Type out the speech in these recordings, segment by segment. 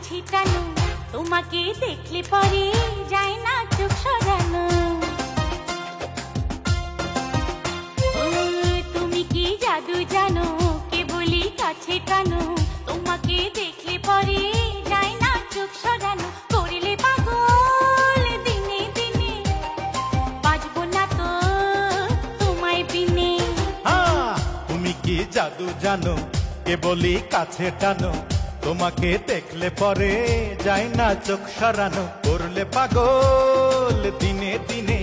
কাছে টানো, তোমাকে দেখলে পরে যায় না চোখ সরানো। ও তুমি কি জাদু জানো, কেবলই কাছে টানো, তোমাকে দেখলে পরে যায় না চোখ সরানো। করলে পাগল দিনে দিনে, বাজবো না তো তোমায় বিনে। তুমি কি জাদু জানো, কেবলই কাছে টানো, তোমাকে দেখলে পরে যায় না চোখ সরানো। করলে পাগল দিনে দিনে,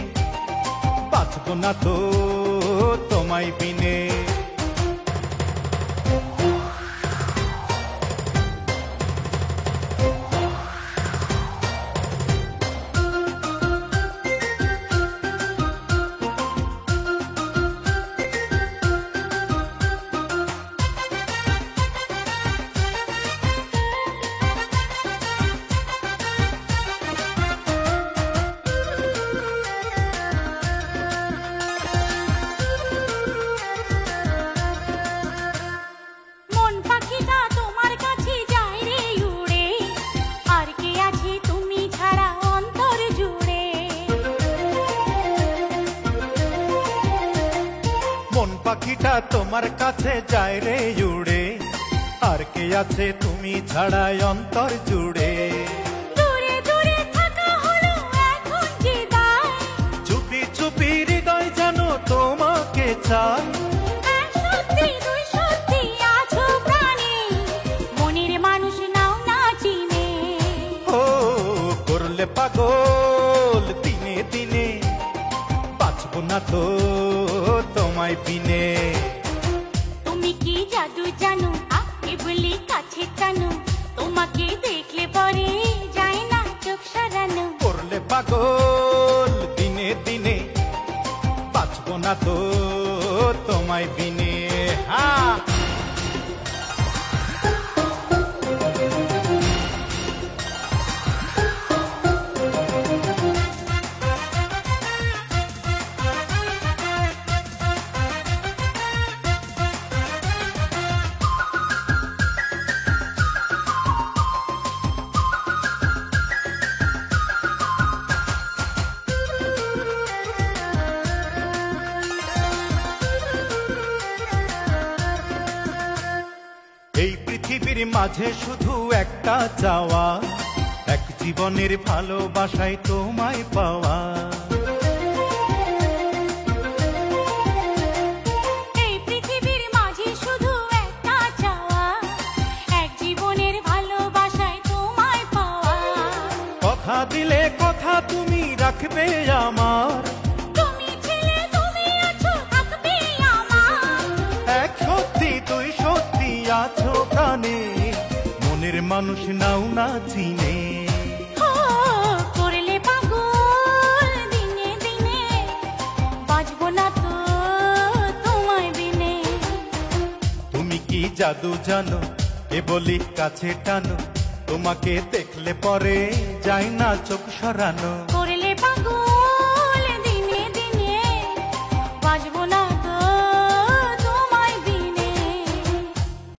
বাঁচব না তো তোমায় বিনে। মন পাখিটা তোমার কাছে যায় রে উড়ে, আর কে আছে তুমি ছাড়া অন্তর জুড়ে। দূরে দূরে থাকা হলো এখন যে দায়, চুপি চুপি হৃদয় জানো তোমাকে চাই। এক সত্যি দুই সত্যি আছো প্রাণে, মনের মানুষ নাও না চিনে। ও করলে পাগল দিনে দিনে, বাঁচব না তো তোমায় বিনে। তুমি কি জাদু জানো, কেবলই কাছে টানো, তোমাকে দেখলে পরে যায় না চোখ সরানো। করলে পাগল দিনে দিনে, বাঁচব না তো তোমায় বিনে। এই পৃথিবীর মাঝে শুধু একটা চাওয়া, এক জীবনের ভালোবাসায় তোমায় পাওয়া। এই পৃথিবীর মাঝে শুধু একটা চাওয়া, এক জীবনের ভালোবাসায় তোমায় পাওয়া। কথা দিলে কথা তুমি রাখবে আমার, তুমি ছিলে তুমি আছো থাকবে আমার। এক সত্যি তুই সত্যি আছো প্রাণে, মনের মানুষ নাও না চিনে। ও করলে পাগল দিনে দিনে, বাজবো না তো তোমায় বিনে। তুমি কি জাদু জানো, কেবলই কাছে টানো, তোমাকে দেখলে পরে যায় না চোখ সরানো।